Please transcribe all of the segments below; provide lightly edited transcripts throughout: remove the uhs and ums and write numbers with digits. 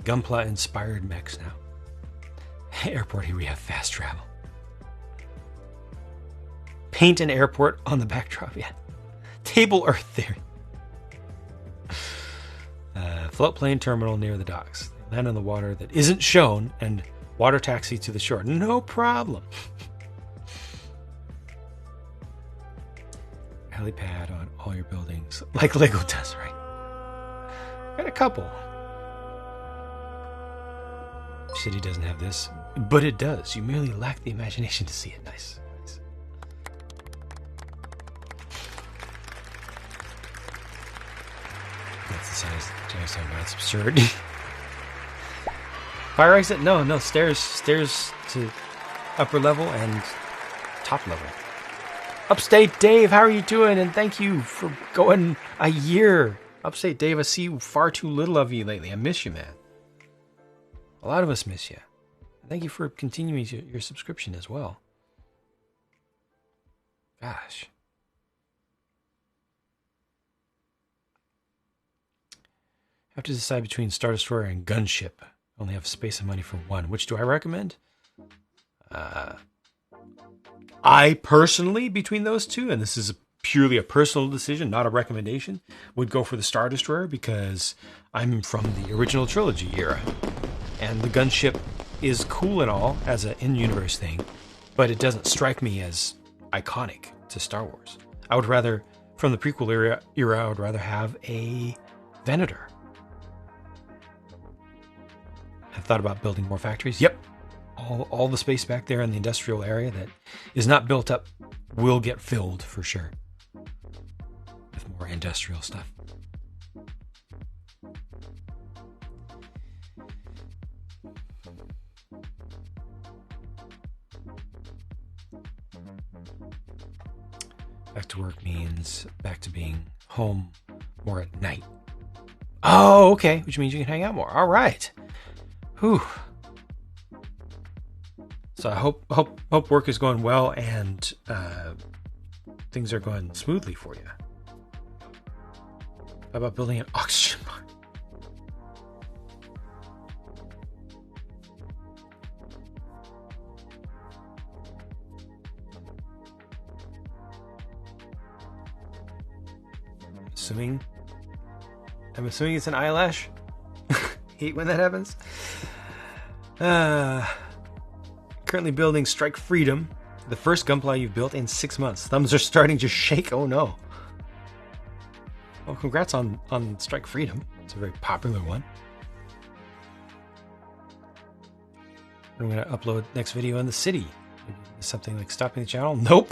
Gunpla-inspired mechs now. Airport, here we have fast travel. Paint an airport on the backdrop, yeah. Table Earth theory. Float plane terminal near the docks. Land on the water that isn't shown and water taxi to the shore. No problem. Helipad on all your buildings. Like Lego does, right? Got a couple. City doesn't have this, but it does. You merely lack the imagination to see it. Nice. That's the size Jack's talking about. It's absurd. Fire exit? No. Stairs to upper level and top level. Upstate Dave, how are you doing? And thank you for going a year. Upstate Dave, I see far too little of you lately. I miss you, man. A lot of us miss you. Thank you for continuing your subscription as well. Gosh. Have to decide between Star Destroyer and Gunship. Only have space and money for one. Which do I recommend? I personally, between those two, and this is purely a personal decision, not a recommendation, would go for the Star Destroyer because I'm from the original trilogy era. And the gunship is cool and all as an in-universe thing, but it doesn't strike me as iconic to Star Wars. I would rather, from the prequel era, I would rather have a Venator. I've thought about building more factories. Yep. All the space back there in the industrial area that is not built up will get filled for sure with more industrial stuff. Back to work means back to being home more at night. Oh, okay. Which means you can hang out more. All right. Whew. So I hope work is going well and things are going smoothly for you. How about building an oxygen barn? I'm assuming it's an eyelash. Hate when that happens. Currently building Strike Freedom, the first Gunpla you've built in 6 months. Thumbs are starting to shake. Oh no. Well, congrats on Strike Freedom. It's a very popular one. I'm going to upload next video in the city. Something like stopping the channel? Nope.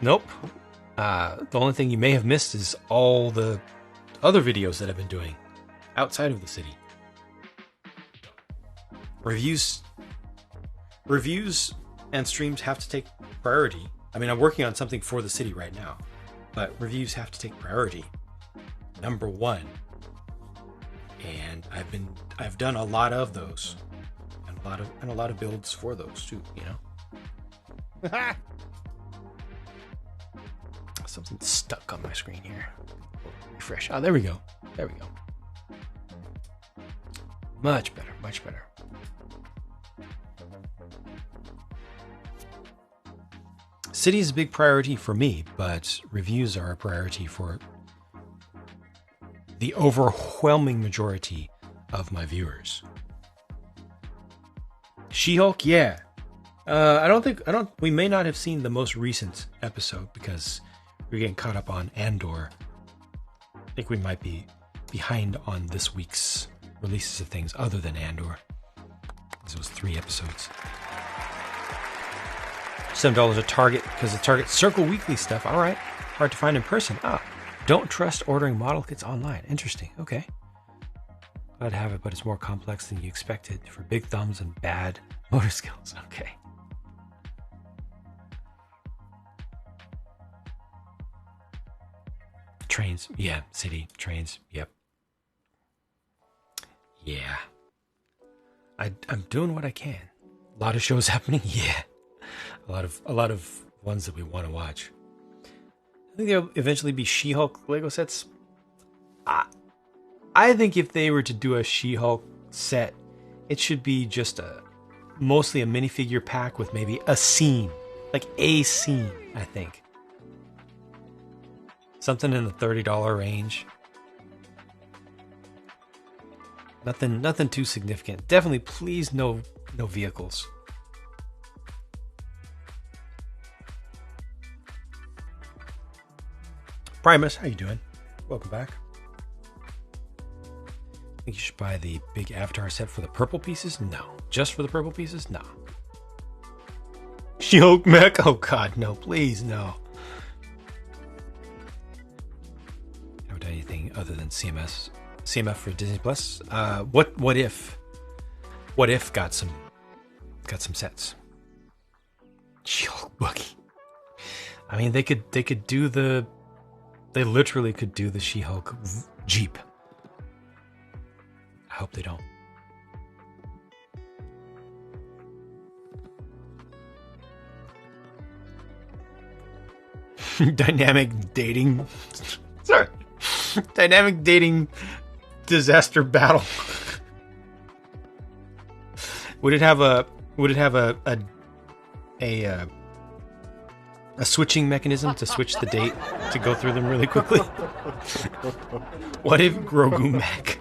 Nope. The only thing you may have missed is all the other videos that I've been doing outside of the city. Reviews and streams have to take priority. I mean, I'm working on something for the city right now, but reviews have to take priority. Number one. And I've done a lot of those. And a lot of builds for those too, you know. Something's stuck on my screen here. Refresh. Oh, there we go. There we go. Much better, much better. City is a big priority for me, but reviews are a priority for the overwhelming majority of my viewers. She-Hulk, yeah. We may not have seen the most recent episode because we're getting caught up on Andor. I think we might be behind on this week's releases of things other than Andor. This was 3 episodes. $7 a Target because the Target Circle Weekly stuff. All right. Hard to find in person. Don't trust ordering model kits online. Interesting. Okay. Glad to have it, but it's more complex than you expected for big thumbs and bad motor skills. Okay. Trains. Yeah. City. Trains. Yep. Yeah. I'm doing what I can. A lot of shows happening. Yeah. A lot of ones that we want to watch. I think there'll eventually be She-Hulk Lego sets. I think if they were to do a She-Hulk set, it should be just mostly a minifigure pack with maybe a scene, like a scene. I think something in the $30 range. Nothing too significant. Definitely, please, no vehicles. Primus, how you doing? Welcome back. I think you should buy the big Avatar set for the purple pieces? No. Just for the purple pieces? No. She-Hulk mech? Oh god, no. Please, no. Haven't done anything other than CMF for Disney Plus. What if? What if got some sets? She-Hulk buggy. I mean, they could do the. They literally could do the She-Hulk Jeep. I hope they don't. Dynamic dating. Sorry. Dynamic dating disaster battle. Would it have a switching mechanism to switch the date to go through them really quickly? What if Grogu mech?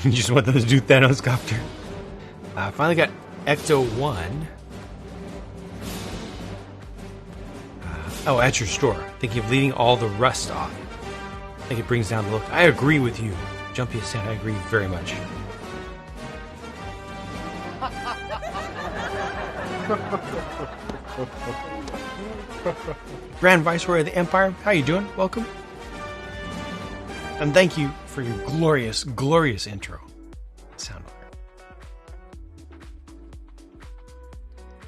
You just want them to do Thanos copter. Finally got Ecto 1. At your store. Thinking of leaving all the rust off. I think it brings down the look. I agree with you. Jumpy said I agree very much. Grand Viceroy of the Empire, how you doing? Welcome. And thank you for your glorious, glorious intro. Sound alright.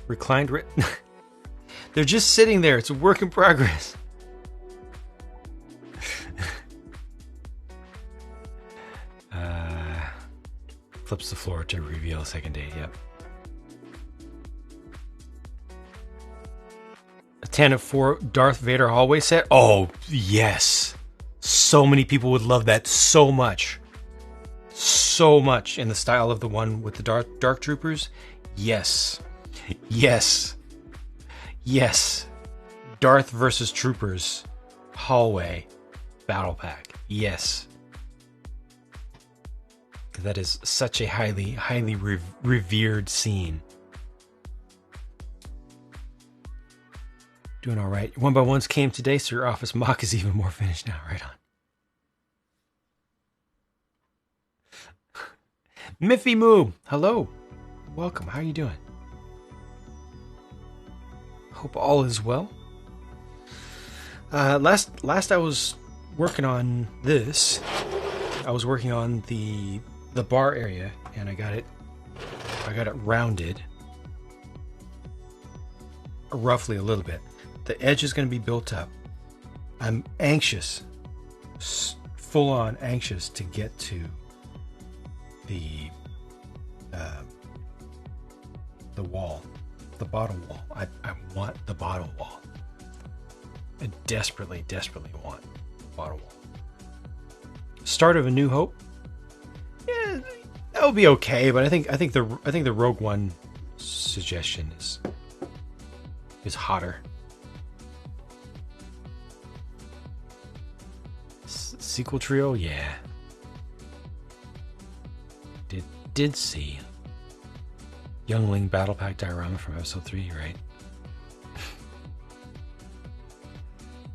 Reclined They're just sitting there. It's a work in progress. Flips the floor to reveal a second date. Yep. A 10 of 4 Darth Vader hallway set. Oh, yes. So many people would love that so much. So much in the style of the one with the Dark Troopers. Yes. Yes. Yes. Darth versus Troopers hallway battle pack. Yes. That is such a highly revered scene. Doing all right. 1x1s came today, so your office mock is even more finished now. Right on. Miffy Moo, hello. Welcome. How are you doing? Hope all is well. Last I was working on this. I was working on the bar area, and I got it rounded roughly a little bit. The edge is going to be built up. I'm anxious, full on anxious to get to the wall, the bottom wall. I want the bottom wall. I desperately want the bottom wall. Start of A New Hope. Yeah, that'll be okay, but I think the Rogue One suggestion is hotter. Sequel trio, yeah. Did see Youngling Battle Pack diorama from episode 3, right?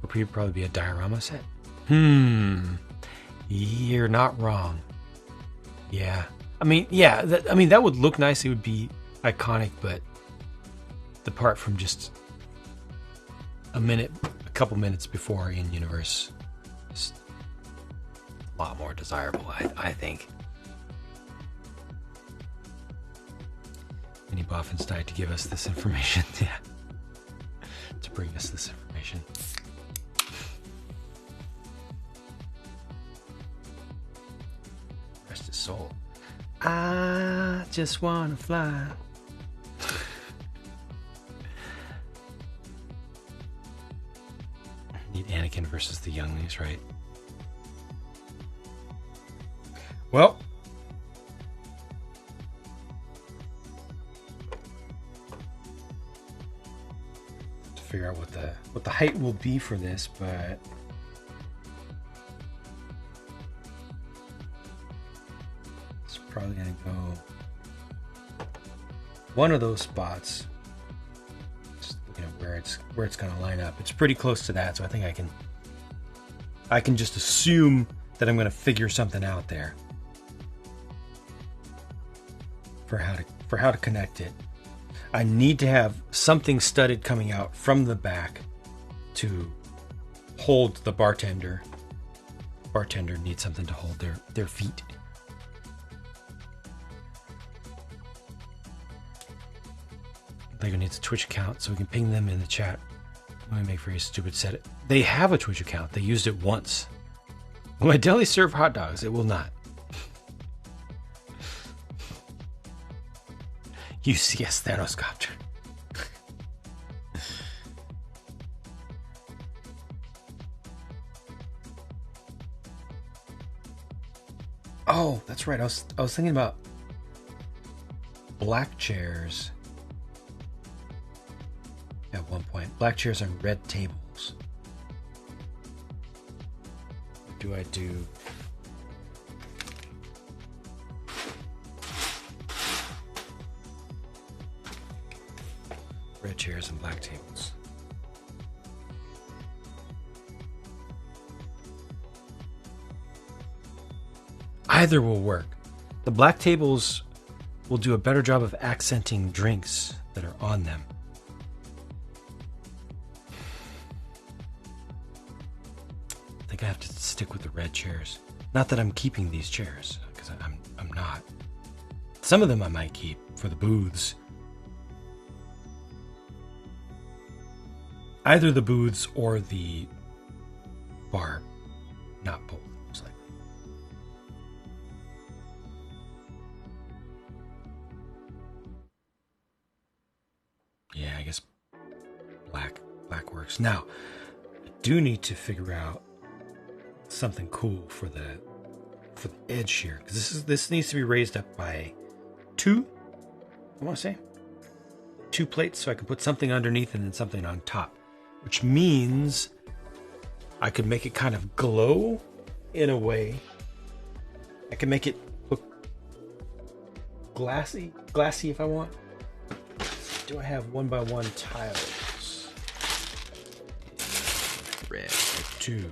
Would probably be a diorama set. You're not wrong. Yeah. I mean, yeah, that would look nice. It would be iconic, but the part from just a couple minutes before in universe is a lot more desirable, I think. Any boffins died to give us this information. Yeah. To bring us this information. Rest his soul. I just wanna fly. Need Anakin versus the younglings, right? Well, to figure out what the height will be for this, but it's probably gonna go one of those spots. Just looking at where it's gonna line up. It's pretty close to that, so I think I can just assume that I'm gonna figure something out there for how to connect it. I need to have something studded coming out from the back to hold the bartender. Bartender needs something to hold their feet. Lego needs a Twitch account so we can ping them in the chat. Let me make for you stupid set it. They have a Twitch account. They used it once. Will my deli serve hot dogs? It will not. UCS Thanos copter. Oh, that's right. I was thinking about black chairs at one point. Black chairs on red tables. What do I do? Red chairs and black tables. Either will work. The black tables will do a better job of accenting drinks that are on them. I think I have to stick with the red chairs. Not that I'm keeping these chairs, because I'm not. Some of them I might keep for the booths. Either the booths or the bar. Not both, most likely. Yeah, I guess black works. Now, I do need to figure out something cool for the edge here, because this needs to be raised up by 2. I want to say 2 plates, so I can put something underneath and then something on top. Which means I could make it kind of glow in a way. I can make it look glassy if I want. Do I have 1x1 tiles? Red 2.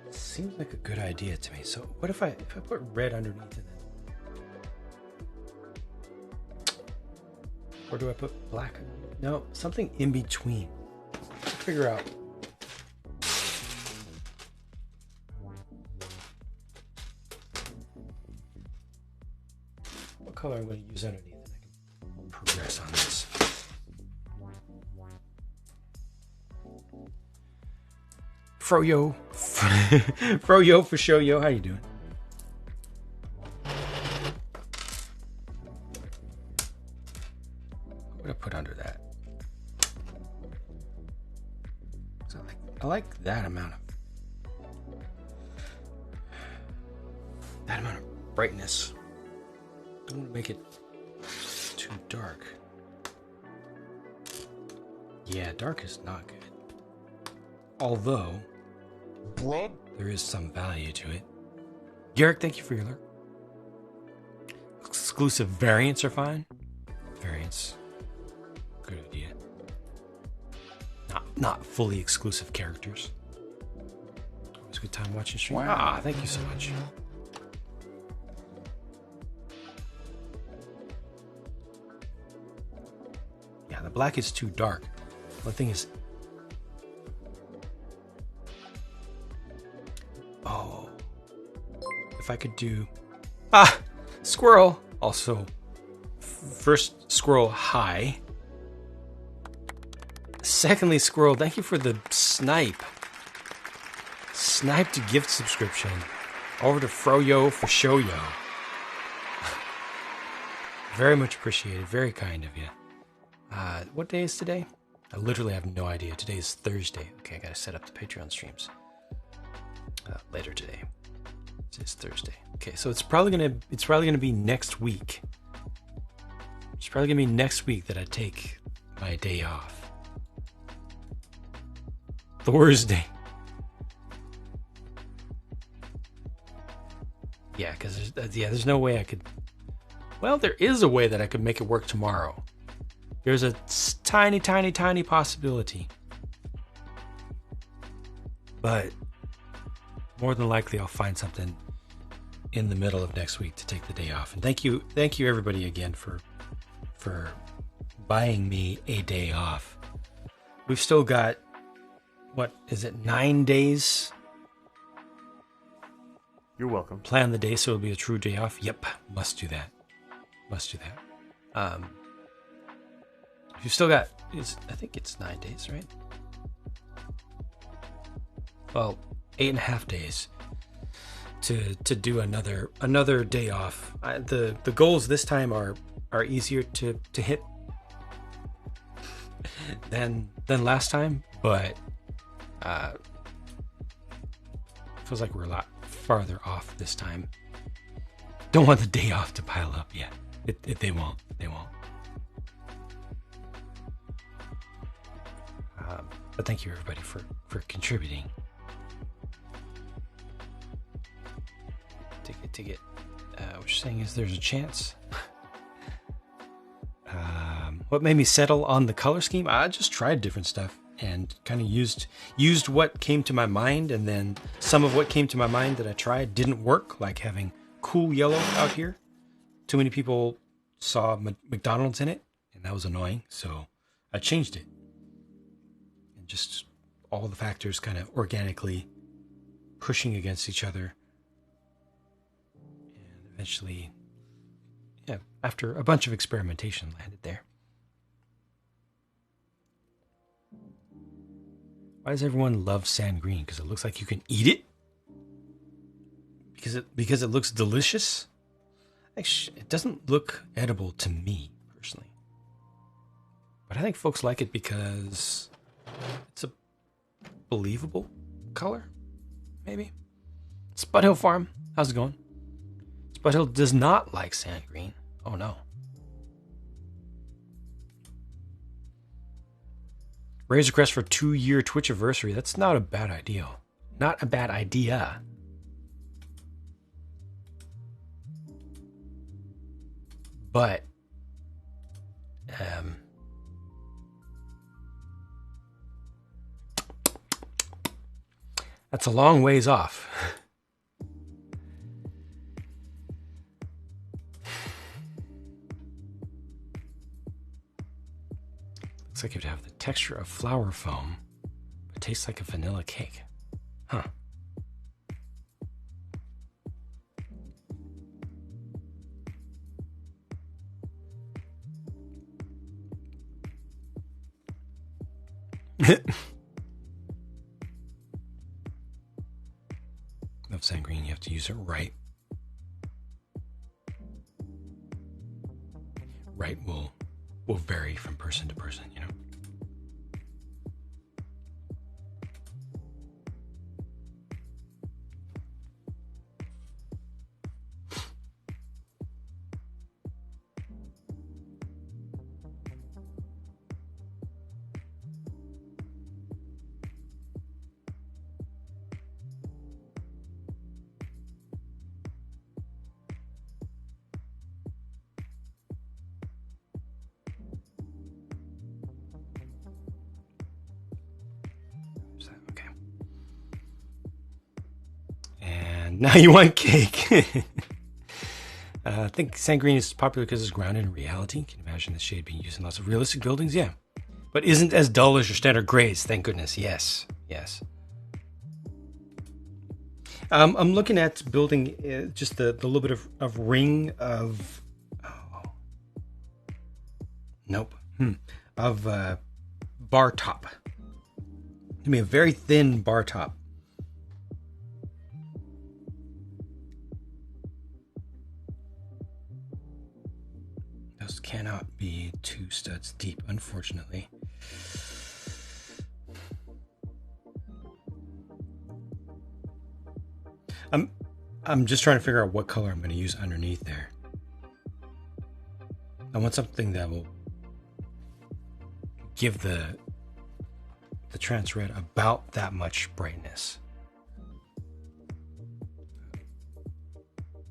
Seems like a good idea to me. So what if I put red underneath it? Or do I put black? No, something in between. Figure out. What color I'm going to use underneath, and I can progress on this. Froyo. Froyo for show yo. How you doing? What would I put under that? So I like that amount of brightness. Don't want to make it too dark. Yeah, dark is not good. Although there is some value to it. Garrick, thank you for your alert. Exclusive variants are fine. Variants. Good idea. Not fully exclusive characters. Always a good time watching stream. Wow, thank you so much. Yeah, the black is too dark. The thing is, oh, if I could do squirrel. Also, first squirrel high. Secondly, squirrel, thank you for the sniped gift subscription. Over to Froyo for Showyo. Very much appreciated. Very kind of you. What day is today? I literally have no idea. Today is Thursday. Okay, I gotta set up the Patreon streams later today. It's Thursday. Okay, so it's probably gonna be next week. It's probably gonna be next week that I take my day off. Thursday. Yeah, because there's no way I could. Well, there is a way that I could make it work tomorrow. There's a tiny, tiny, tiny possibility. But more than likely, I'll find something in the middle of next week to take the day off. And thank you everybody again for buying me a day off. We've still got, what is it, 9 days? You're welcome. Plan the day so it'll be a true day off. Yep, must do that. You've still got, I think it's 9 days, right? Well, 8.5 days to do another day off. The goals this time are easier to hit than last time, but feels like we're a lot farther off this time. Don't want the day off to pile up yet. They won't. But thank you everybody for contributing. Ticket. What you're saying is there's a chance. What made me settle on the color scheme? I just tried different stuff and kind of used what came to my mind, and then some of what came to my mind that I tried didn't work, like having cool yellow out here. Too many people saw McDonald's in it, and that was annoying, so I changed it. And just all the factors kind of organically pushing against each other. And eventually, yeah, after a bunch of experimentation, landed there. Why does everyone love sand green? Because it looks like you can eat it? Because it looks delicious? Actually, it doesn't look edible to me, personally. But I think folks like it because it's a believable color, maybe. Spud Hill Farm, how's it going? Spud Hill does not like sand green. Oh no. Razor Crest for 2-year Twitch anniversary. That's not a bad idea. Not a bad idea. But that's a long ways off. Looks like you'd have the texture of flour foam, but tastes like a vanilla cake. Huh. Of sand green, you have to use it right. Right will vary from person to person, you know. Now you want cake. I think sand green is popular because it's grounded in reality. Can you imagine the shade being used in lots of realistic buildings? Yeah. But isn't as dull as your standard grays, thank goodness. Yes. I'm looking at building just the little bit of ring of... Of bar top. Give me a very thin bar top. Those cannot be 2 studs deep, unfortunately. I'm I'm just trying to figure out what color I'm going to use underneath there. I want something that will give the trans red about that much brightness.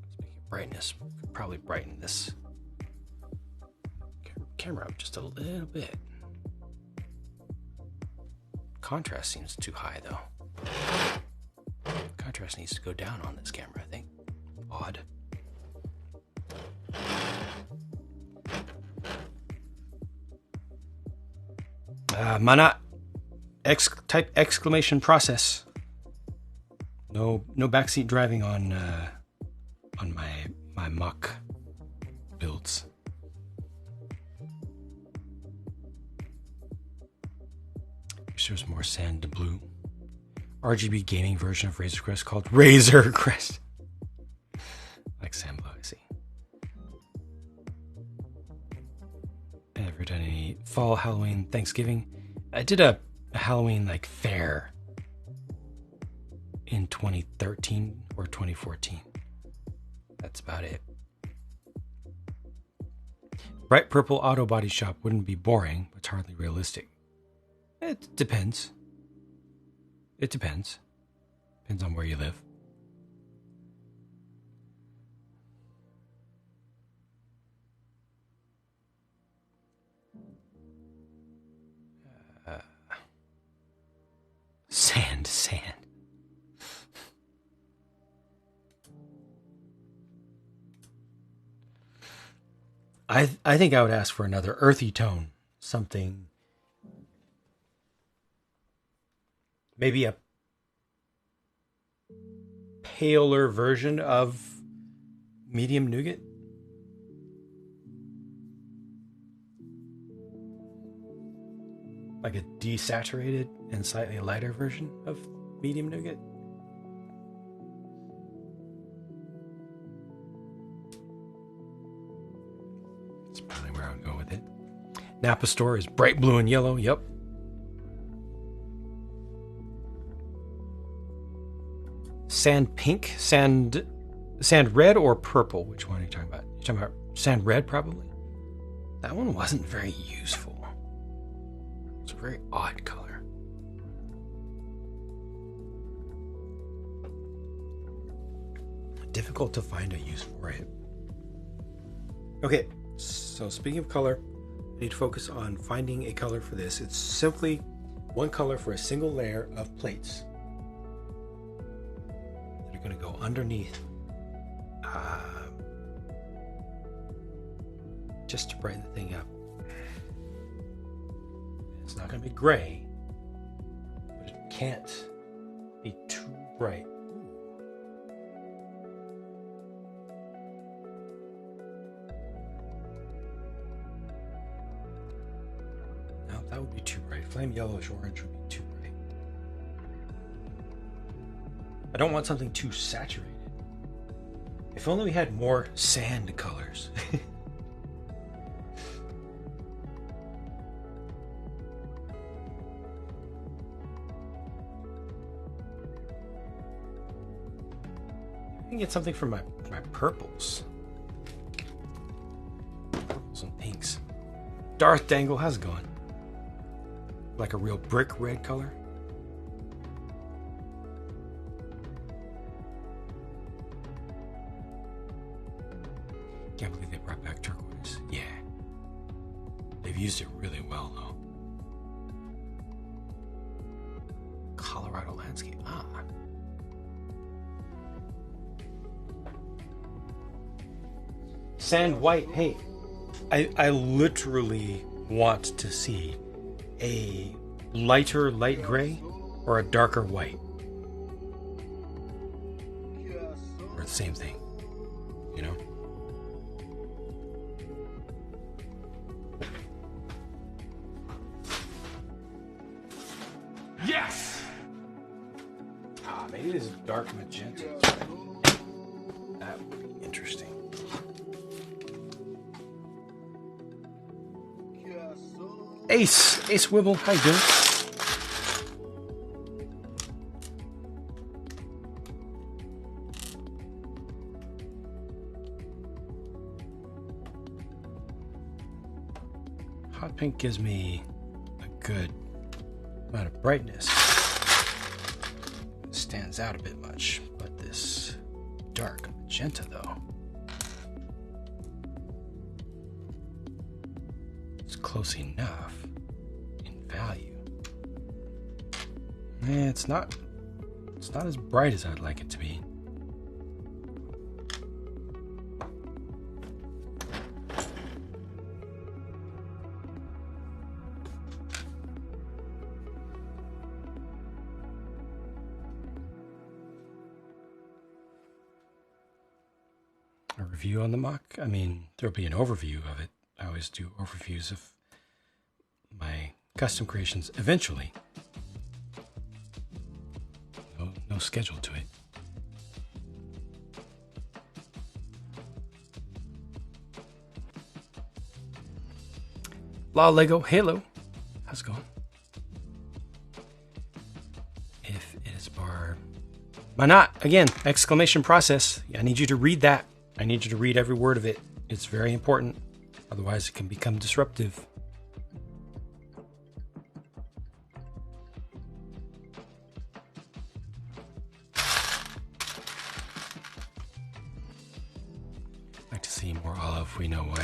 Speaking of brightness, we could probably brighten this camera up just a little bit. Contrast seems too high though. Contrast needs to go down on this camera, I think. Odd. Mana type exclamation process. No backseat driving on my mock builds. There's more sand to blue. RGB gaming version of Razor Crest called Razor Crest. Like sand blue, I see. Ever done any fall, Halloween, Thanksgiving? I did a Halloween like fair in 2013 or 2014. That's about it. Bright purple auto body shop wouldn't be boring, but it's hardly realistic. It depends. It depends. Depends on where you live. Sand. I think I would ask for another earthy tone. Something. Maybe a paler version of medium nougat. Like a desaturated and slightly lighter version of medium nougat. That's probably where I would go with it. Napa Store is bright blue and yellow. Yep. Sand pink, sand red, or purple? Which one are you talking about? You're talking about sand red, probably? That one wasn't very useful. It's a very odd color. Difficult to find a use for it. Okay, so speaking of color, I need to focus on finding a color for this. It's simply one color for a single layer of plates. Going to go underneath just to brighten the thing up. It's not going to be gray, but it can't be too bright. No, that would be too bright. Flame yellowish orange would be too bright. I don't want something too saturated. If only we had more sand colors. I can get something from my purples. Purples and pinks. Darth Dangle, how's it going? Like a real brick red color? Can't believe they brought back turquoise. Yeah. They've used it really well, though. Colorado landscape. Ah. Sand white. Hey, I literally want to see a lighter light gray or a darker white. Or the same thing. You know? Yes! Maybe this is dark magenta. That would be interesting. Ace Wibble, how you doing? Pink gives me a good amount of brightness. It stands out a bit much, but this dark magenta though, it's close enough in value. It's not as bright as I'd like it to be. A review on the mock? I mean, there'll be an overview of it. I always do overviews of my custom creations eventually. No schedule to it. La Lego Halo. How's it going? If it is bar. Why not? Again, exclamation process. I need you to read that. I need you to read every word of it. It's very important. Otherwise, it can become disruptive. I'd like to see more olive. We know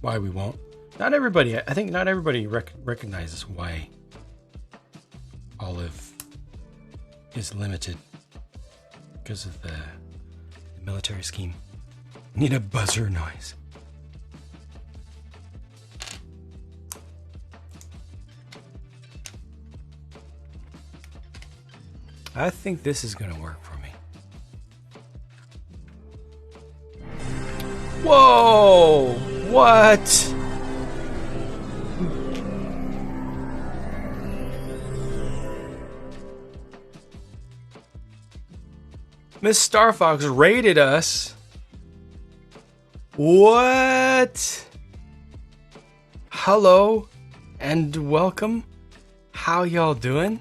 why we won't. Not everybody. I think not everybody recognizes why olive is limited because of the military scheme. Need a buzzer noise. I think this is going to work for me. Whoa! What? Miss Star Fox raided us. What? Hello and welcome. How y'all doing?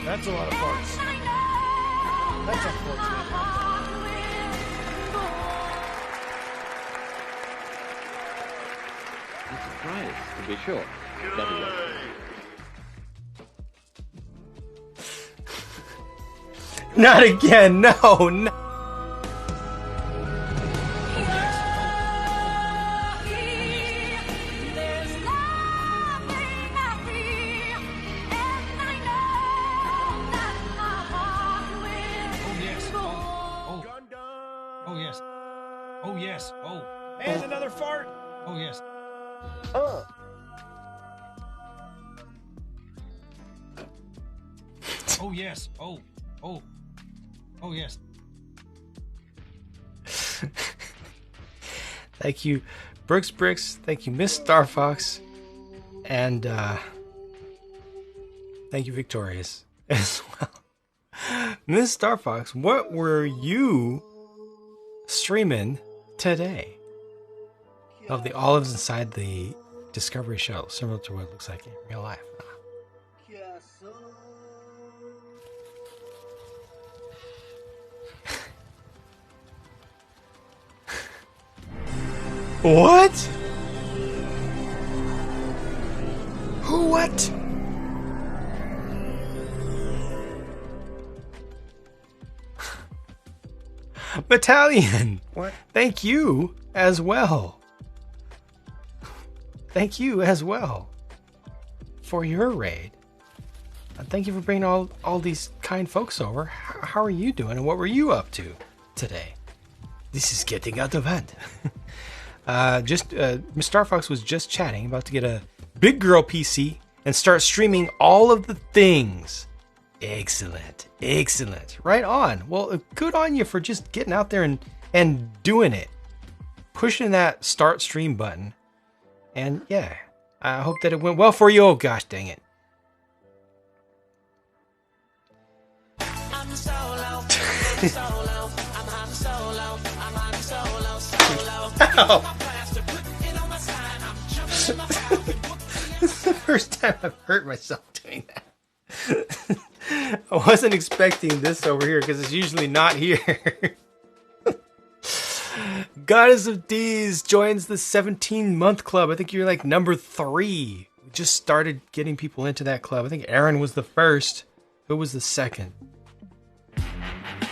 That's a lot of farts. That's unfortunate. I'm surprised, to be sure. Very well. Not again. No. And another fart. Oh, yes. Oh, yes. Oh, yes. Thank you, Brooks. Thank you, Miss Star Fox. And thank you, Victorious, as well. Miss Star Fox, what were you streaming today? Of the olives inside the Discovery shuttle, similar to what it looks like in real life. What? Who? What? Battalion. What? Thank you as well. Thank you as well for your raid. Thank you for bringing all these kind folks over. How are you doing, and what were you up to today? This is getting out of hand. Miss Star Fox was just chatting about to get a big girl PC and start streaming all of the things. Excellent. Right on. Well, good on you for just getting out there and doing it. Pushing that start stream button. And yeah, I hope that it went well for you. Oh gosh, dang it. Ow. This is the first time I've hurt myself doing that. I wasn't expecting this over here because it's usually not here. Goddess of D's joins the 17-month club. I think you're like number 3. We just started getting people into that club. I think Aaron was the first. Who was the second?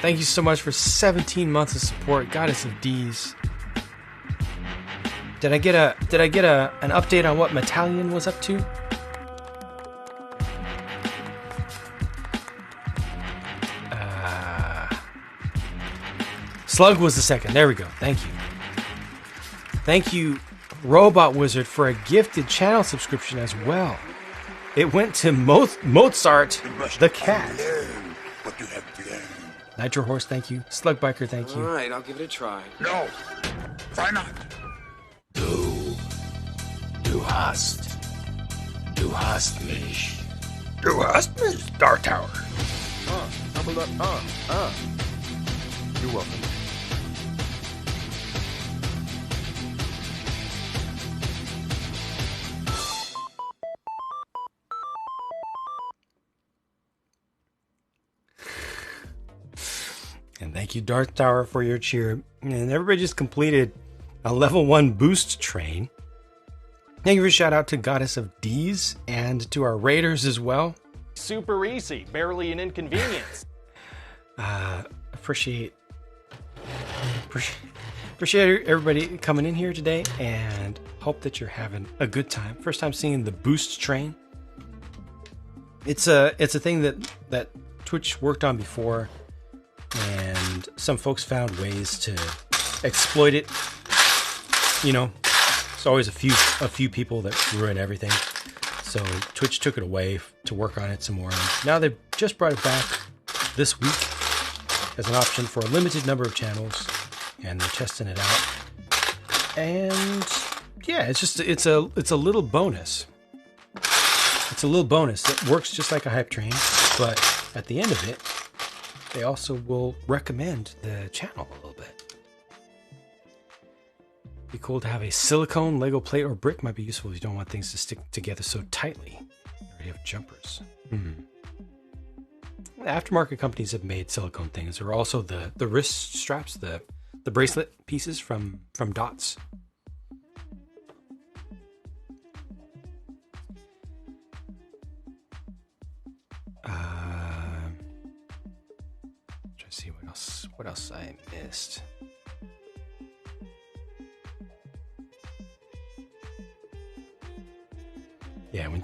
Thank you so much for 17 months of support, Goddess of D's. Did I get an update on what Metallion was up to? Slug was the second. There we go. Thank you. Thank you, Robot Wizard, for a gifted channel subscription as well. It went to Mozart the cat. Nitro Horse, thank you. Slug Biker, thank you. All right, I'll give it a try. No. Try not. Du hast mich. Du hast mich, Star Tower. You're welcome. And thank you, Darth Tower, for your cheer. And everybody just completed a level 1 boost train. Thank you for a shout out to Goddess of D's and to our raiders as well. Super easy, barely an inconvenience. Appreciate everybody coming in here today, and hope that you're having a good time. First time seeing the boost train. It's a thing that Twitch worked on before, and some folks found ways to exploit it. You know, there's always a few people that ruin everything. So Twitch took it away to work on it some more. And now they've just brought it back this week as an option for a limited number of channels, and they're testing it out. And yeah, it's a little bonus. It's a little bonus that works just like a hype train, but at the end of it, they also will recommend the channel a little bit. Be cool to have a silicone, Lego plate, or brick. Might be useful if you don't want things to stick together so tightly. You already have jumpers. Aftermarket companies have made silicone things. There are also the wrist straps, the bracelet pieces from Dots. Trying to see what else I missed. Yeah, when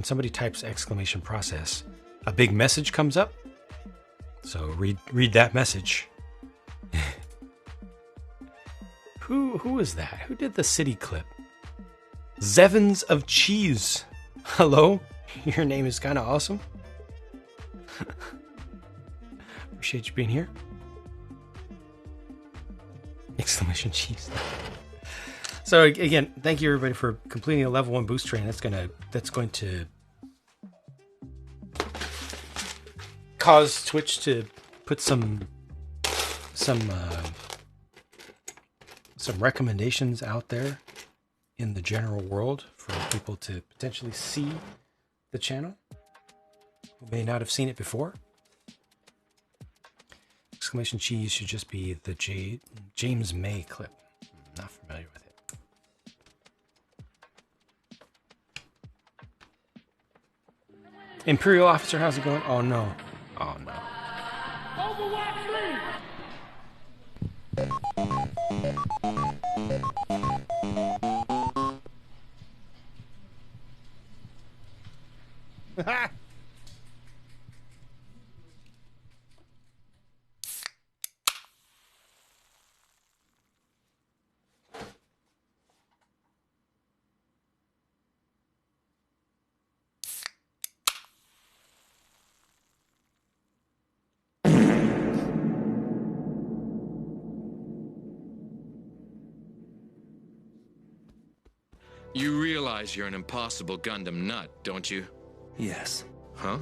somebody types exclamation process, a big message comes up. So read that message. Who is that? Who did the city clip? Zevons of Cheese. Hello, your name is kind of awesome. Appreciate you being here. Exclamation cheese. So again, thank you everybody for completing a level 1 boost train. That's going to cause Twitch to put some recommendations out there in the general world for people to potentially see the channel who may not have seen it before. Exclamation cheese should just be the James May clip. I'm not familiar with it. Imperial officer, how's it going? Oh no. Oh no. You realize you're an impossible Gundam nut, don't you? Yes. Huh?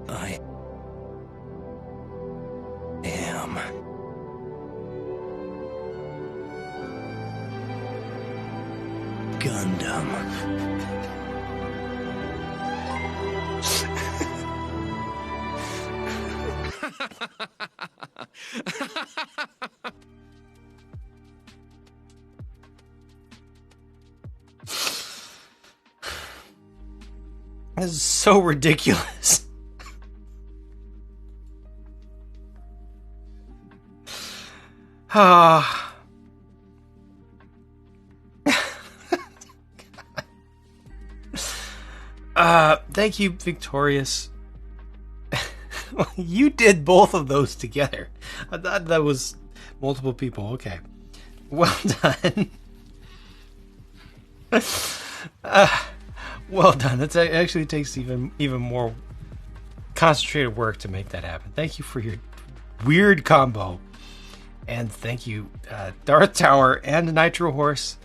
I am. Gundam. This is so ridiculous. Ah. Thank you, Victorious. You did both of those together. I thought that was multiple people. Okay. Well done. Well done. That actually takes even more concentrated work to make that happen. Thank you for your weird combo. And thank you, Darth Tower and Nitro Horse.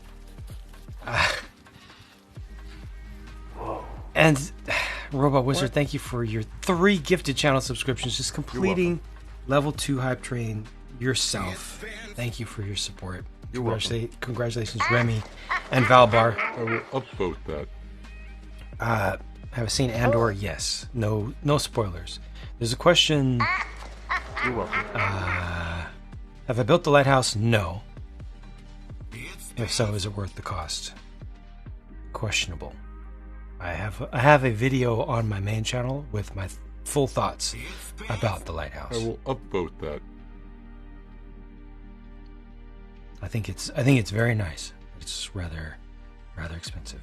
And Robot Wizard, thank you for your 3 gifted channel subscriptions. Just completing level 2 hype train yourself. Thank you for your support. Congratulations, Remy and Valbar. I will upvote that. Have I seen Andor? Yes. No spoilers. There's a question. You're welcome. Have I built the lighthouse? No. If so, is it worth the cost? Questionable. I have a video on my main channel with my full thoughts about the lighthouse. I will upvote that. I think it's very nice. It's rather expensive.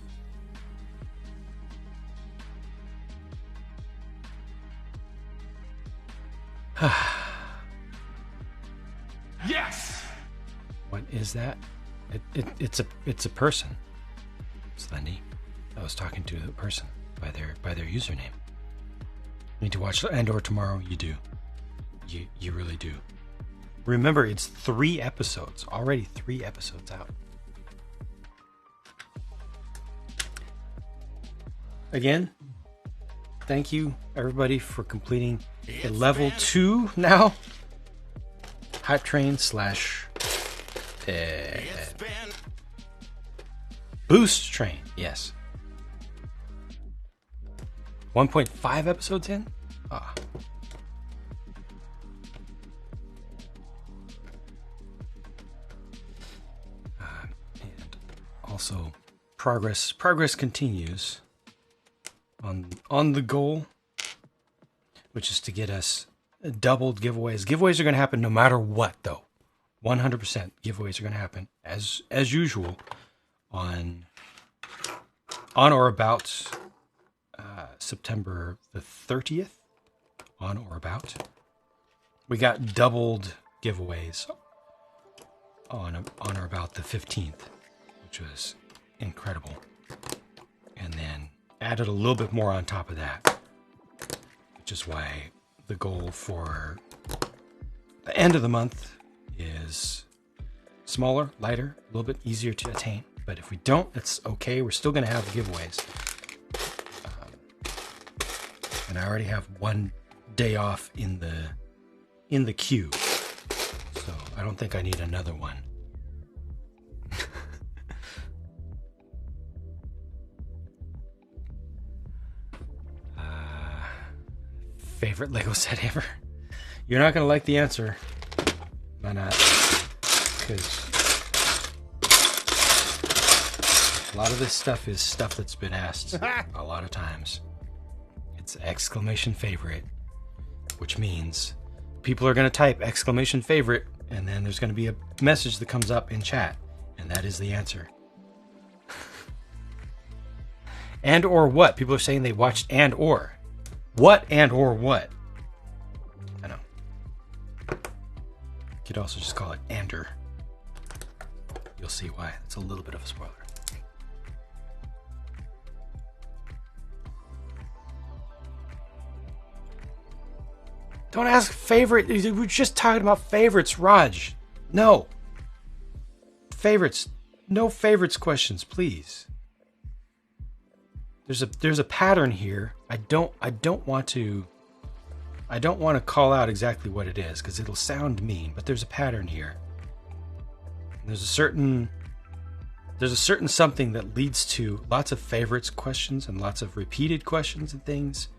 Yes. What is that? It's a person. Slendy. I was talking to a person by their username. Need to watch Andor tomorrow? You do. You really do. Remember, it's 3 episodes. Already 3 episodes out. Again, thank you everybody for completing the level 2 now. Hype train / boost train. Yes. 1.5 episodes in? Ah. And also, progress continues on the goal, which is to get us doubled giveaways. Giveaways are going to happen no matter what, though. 100% giveaways are going to happen as usual on or about September the 30th. On or about. We got doubled giveaways on or about the 15th, which was incredible. And then added a little bit more on top of that, which is why the goal for the end of the month is smaller, lighter, a little bit easier to attain. But if we don't, it's okay. We're still going to have giveaways. And I already have 1 day off in the queue, so I don't think I need another one. Favorite Lego set ever? You're not gonna like the answer. Why not? Because a lot of this stuff is stuff that's been asked a lot of times. It's exclamation favorite, which means people are going to type exclamation favorite, and then there's going to be a message that comes up in chat, and that is the answer. And or what? People are saying they watched and or. What and or what? I know. You could also just call it ander. You'll see why. It's a little bit of a spoiler. Don't ask favorite. We're just talking about favorites, Raj. No. Favorites. No favorites questions, please. There's a pattern here. I don't want to call out exactly what it is because it'll sound mean, but there's a pattern here. There's a certain something that leads to lots of favorites questions and lots of repeated questions and things.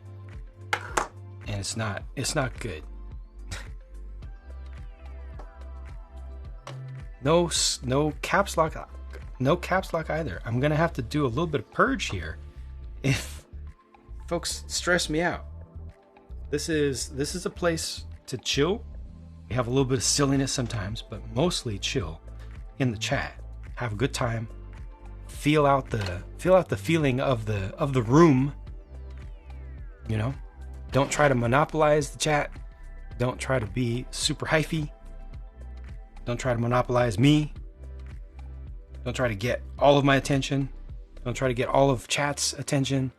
And it's not good. No caps lock. No caps lock either. I'm gonna have to do a little bit of purge here if folks stress me out. This is a place to chill. We have a little bit of silliness sometimes, but mostly chill in the chat. Have a good time. Feel out the feeling of the room. You know, don't try to monopolize the chat. Don't try to be super hyphy. Don't try to monopolize me. Don't try to get all of my attention. Don't try to get all of chat's attention.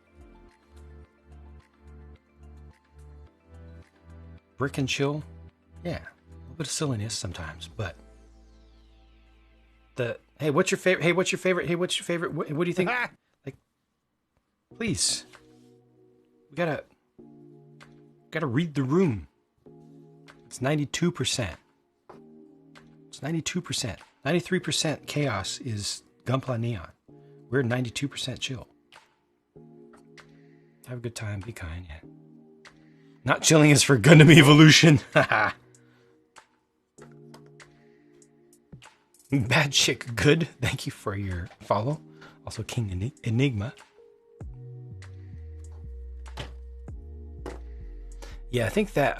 Brick and chill. Yeah, a little bit of silliness sometimes, but hey, what's your favorite? Hey, what's your favorite? Hey, what's your favorite? What do you think? Like, please, we gotta read the room. It's 92%. It's 92%. 93% chaos is Gunpla Neon. We're 92% chill. Have a good time. Be kind. Yeah. Not chilling is for Gundam Evolution. Bad chick. Good. Thank you for your follow. Also, King Enigma. Yeah, I think that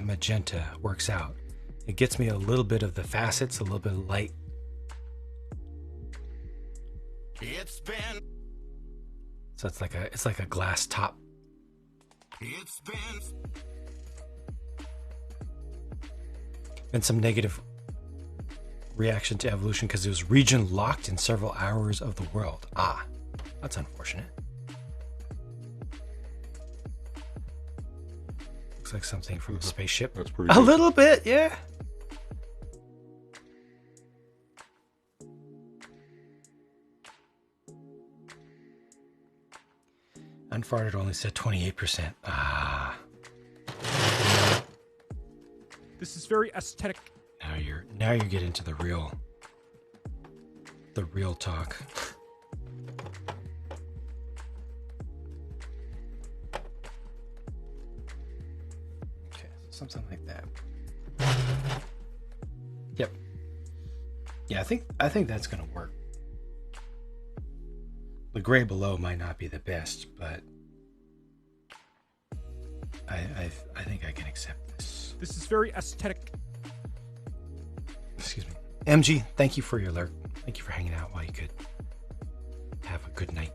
magenta works out. It gets me a little bit of the facets, a little bit of light. So it's like a glass top. Been some negative reaction to evolution because it was region locked in several hours of the world. Ah, that's unfortunate. Looks like something from a spaceship. That's pretty A good. little bit, yeah. Unfarted only said 28%. Ah. This is very aesthetic. Now you get into the real talk. Okay, something like that. Yep. Yeah, I think that's gonna work. The gray below might not be the best, but I think I can accept this. This is very aesthetic. Excuse me. MG, thank you for your alert. Thank you for hanging out while you could. Have a good night.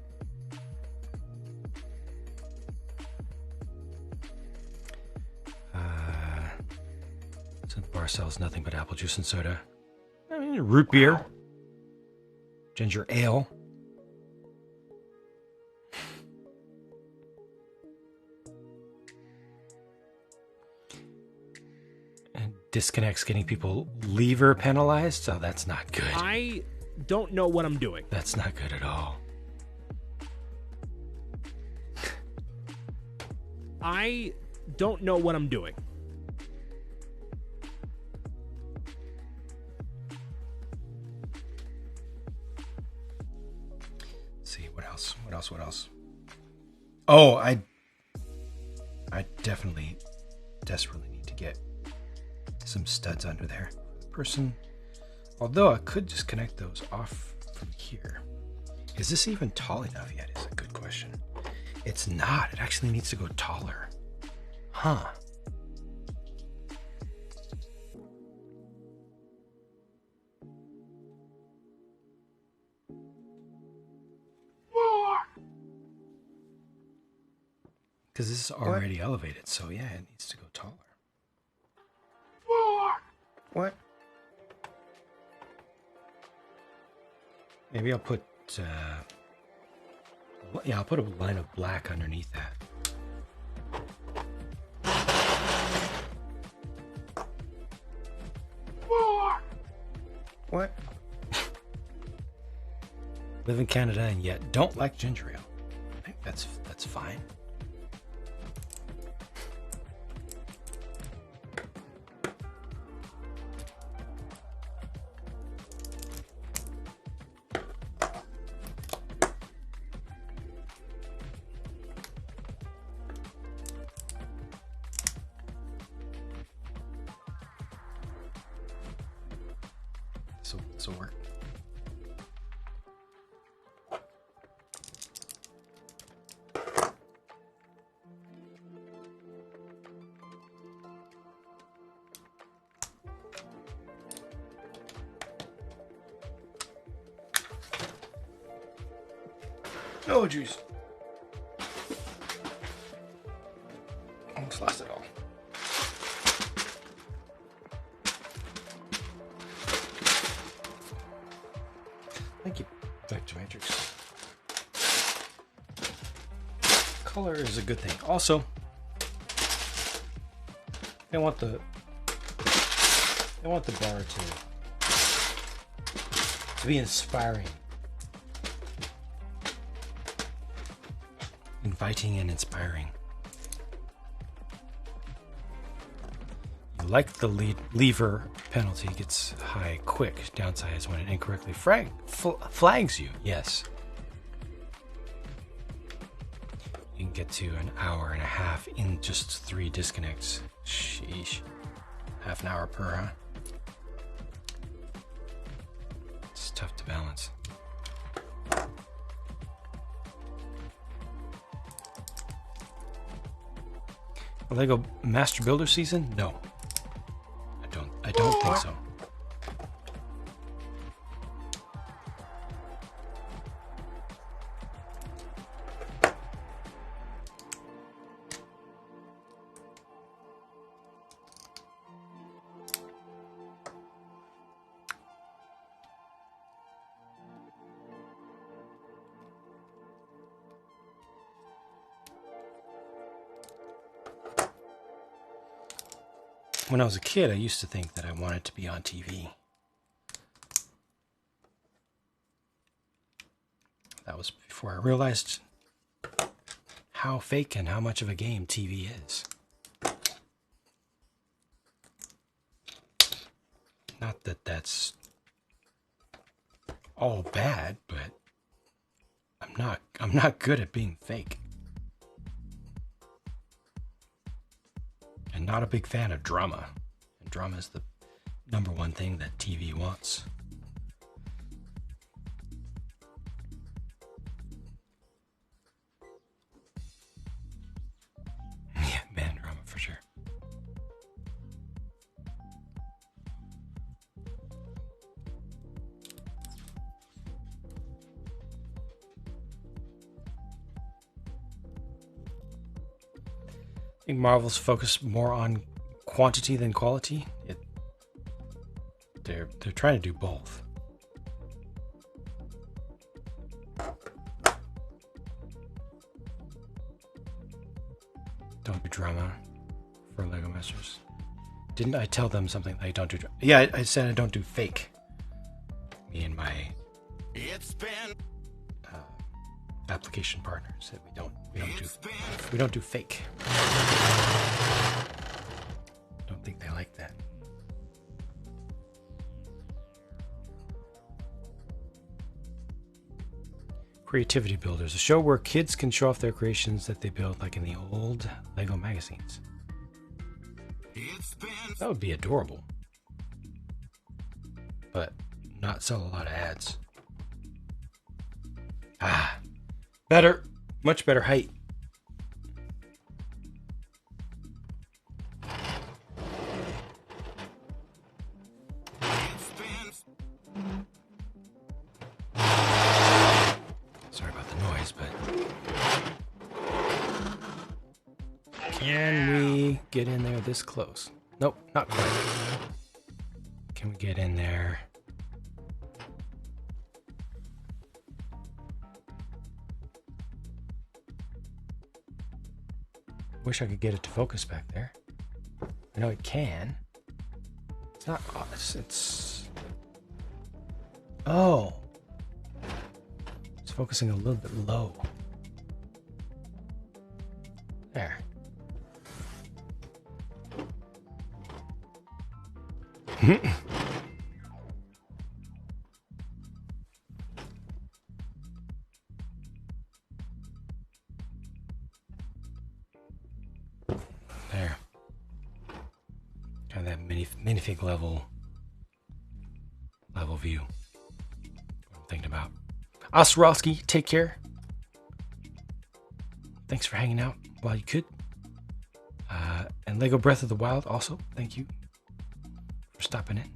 Since bar sells nothing but apple juice and soda. I mean, root beer. Ginger ale. Disconnects getting people lever penalized, so that's not good. I don't know what I'm doing. That's not good at all. I don't know what I'm doing. Let's see, what else? Oh, I definitely, desperately need to get some studs under there. Although I could just connect those off from here. Is this even tall enough yet is a good question. It's not. It actually needs to go taller. Huh. Because this is already elevated, so yeah, it needs to go taller. What? Maybe I'll put, I'll put a line of black underneath that. What? Live in Canada and yet don't like ginger ale. I think that's fine. This will work. Oh, jeez. Almost lost it all. Thank you, Vector Matrix. Color is a good thing. Also, I want the bar to be inspiring. Inviting and inspiring. Like the lever penalty gets high quick. Downside is when it incorrectly flags you. Yes. You can get to an hour and a half in just 3 disconnects. Sheesh. Half an hour per, huh? It's tough to balance. Lego Master Builder season? No. I don't think so. When I was a kid, I used to think that I wanted to be on TV. That was before I realized how fake and how much of a game TV is. Not that that's all bad, but I'm not good at being fake. And not a big fan of drama. And drama is the number one thing that TV wants. Yeah, man, drama for sure. I think Marvel's focus more on quantity than quality. They're trying to do both. Don't do drama for Lego Masters. Didn't I tell them something? I don't do drama. Yeah, I said I don't do fake. Me and my application partner said we don't do fake. Don't think they like that. Creativity Builders, a show where kids can show off their creations that they build like in the old Lego magazines. That would be adorable. But not sell a lot of ads. Better. Much better height. Sorry about the noise, but can we get in there this close? Nope, not quite. Can we get in there? Wish I could get it to focus back there. I know it can. It's not. It's. Oh. It's focusing a little bit low. There. There. Kind of that minifig level peripheral view. What I'm thinking about. Ostrowski, take care. Thanks for hanging out while you could. And Lego Breath of the Wild also, thank you for stopping in.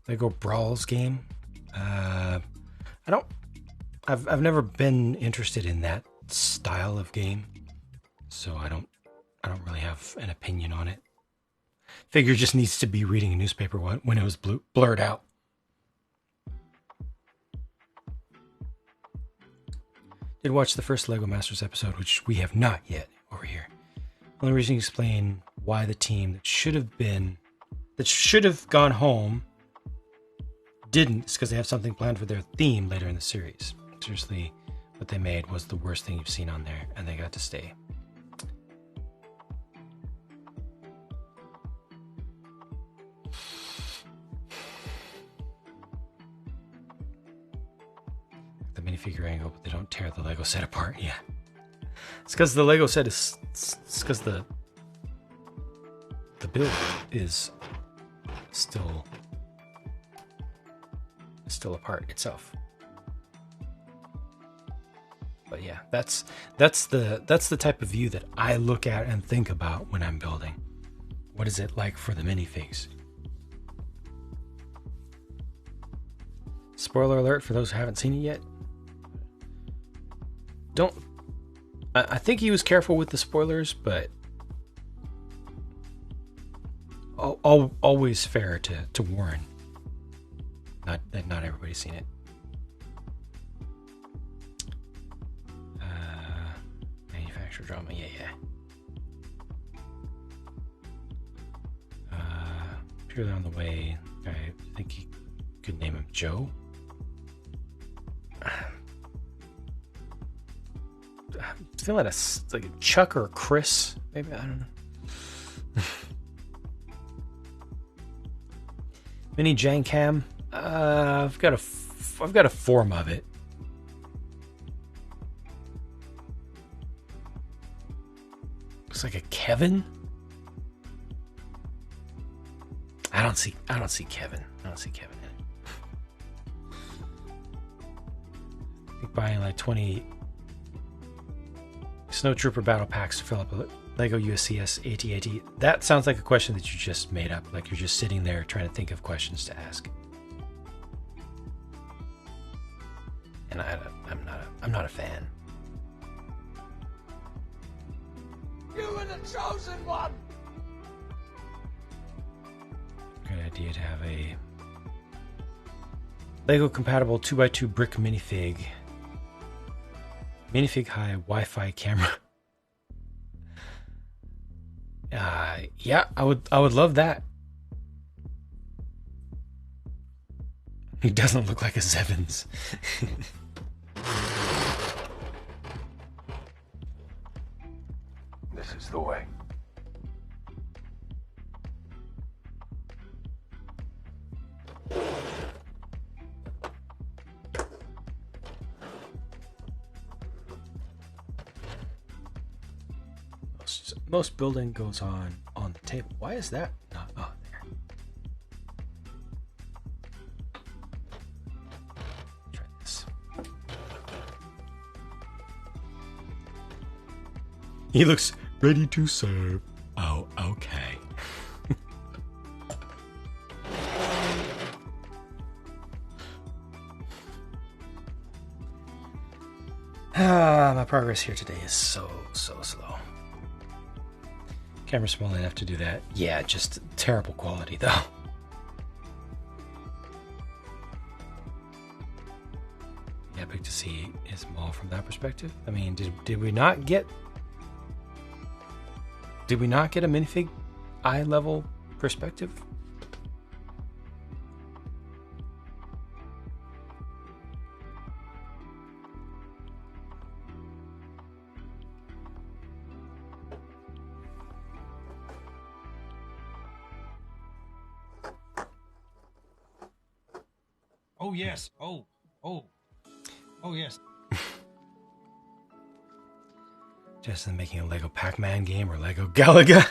Lego Brawls game. I've never been interested in that style of game, so I don't really have an opinion on it. Figure just needs to be reading a newspaper when it was blurred out. Did watch the first Lego Masters episode, which we have not yet over here. Only reason to explain why the team that should have gone home didn't is because they have something planned for their theme later in the series. Seriously, what they made was the worst thing you've seen on there, and they got to stay. The minifigure angle, but they don't tear the Lego set apart. Yeah, it's because the Lego set is. It's because the build is still apart itself. But yeah, that's the type of view that I look at and think about when I'm building. What is it like for the minifigs? Spoiler alert for those who haven't seen it yet. I think he was careful with the spoilers, but always fair to warn. Not everybody's seen it. Manufacturer drama, yeah. Purely on the way. I think you could name him Joe. I'm feeling like a Chuck or a Chris, maybe, I don't know. Mini Jang Cam. I've got a form of it. Looks like a Kevin. I don't see Kevin. I don't see Kevin in it. I think buying like 20 Snow Trooper battle packs to fill up a Lego USCS AT-AT. That sounds like a question that you just made up. Like you're just sitting there trying to think of questions to ask. And I'm not a fan. You were the chosen one! Good idea to have a Lego compatible 2x2 brick minifig. Minifig high Wi-Fi camera. Yeah, I would love that. He doesn't look like a Zevins. This is the way. Most building goes on the table. Why is that not on there? Try this. He looks ready to serve. Oh, okay. My progress here today is so slow. Camera's small enough to do that. Yeah, just terrible quality though. Epic to see his mall from that perspective. I mean, did we not get a minifig eye level perspective? Oh yes. Oh yes. Just in making a Lego Pac-Man game or Lego Galaga.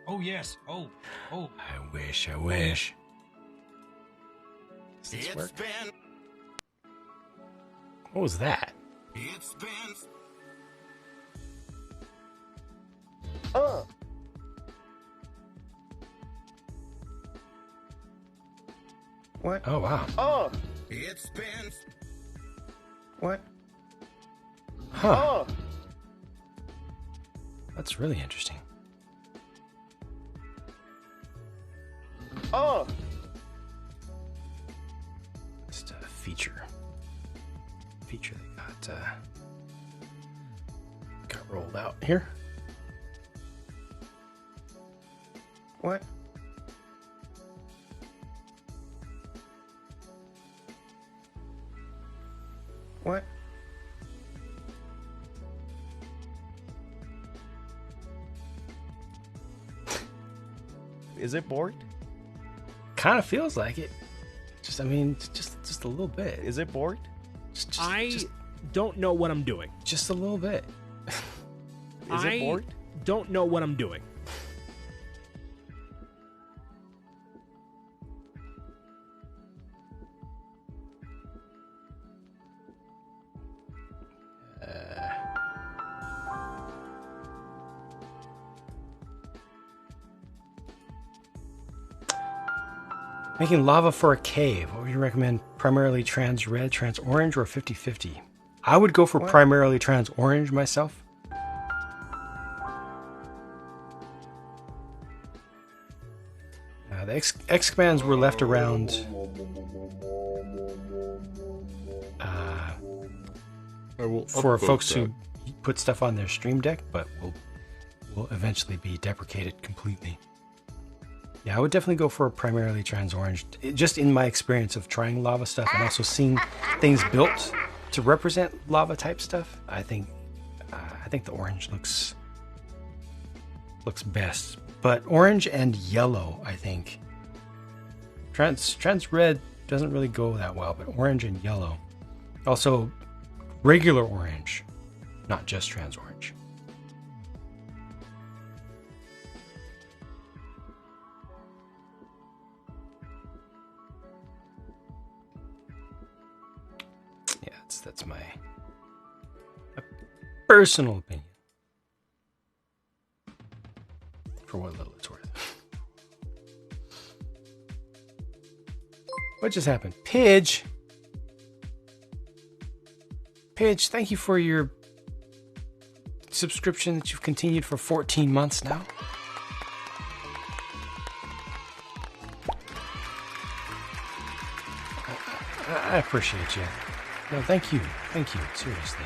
Oh yes. Oh. Oh. I wish. Does this work? What was that? What? Oh, wow. What? Huh. That's really interesting. Just a feature that got rolled out here. What? What? Is it bored? Kind of feels like it. Just a little bit. Is it bored? I don't know what I'm doing. Just a little bit. Is it bored? Don't know what I'm doing. Making lava for a cave. What would you recommend? Primarily trans red, trans orange, or 50-50? I would go for primarily trans orange myself. The X commands were left around for folks who put stuff on their stream deck, but will eventually be deprecated completely. Yeah, I would definitely go for a primarily trans orange. Just in my experience of trying lava stuff and also seeing things built to represent lava type stuff, I think the orange looks best. But orange and yellow, I think. Trans red doesn't really go that well, but orange and yellow. Also, regular orange, not just trans orange. Yeah, that's my personal opinion. For what little it's worth. What just happened? Pidge, thank you for your subscription that you've continued for 14 months now. I appreciate you. No, thank you, seriously.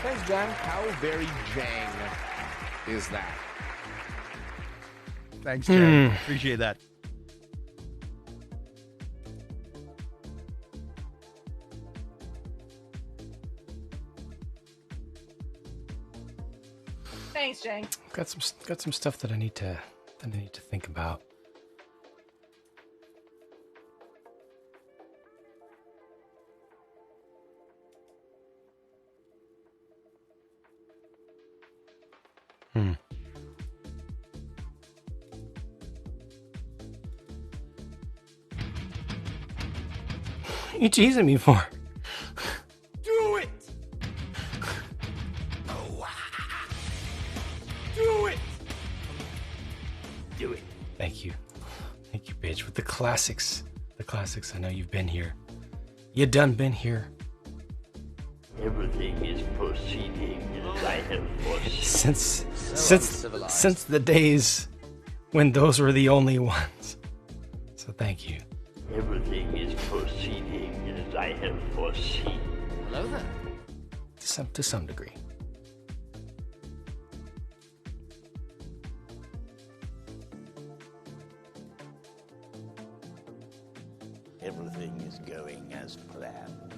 Thanks, John. How very Jang is that? Thanks, Jay. Appreciate that. Thanks, Jane. Got some stuff that I need to think about. You teasing me for? Do it! Do it! Do it. Thank you, bitch. With the classics. I know you've been here. You done been here. Everything is proceeding as I have foreseen. Since the days when those were the only ones. So thank you. Everything is proceeding as I have foreseen. Hello there. To some degree. Everything is going as planned.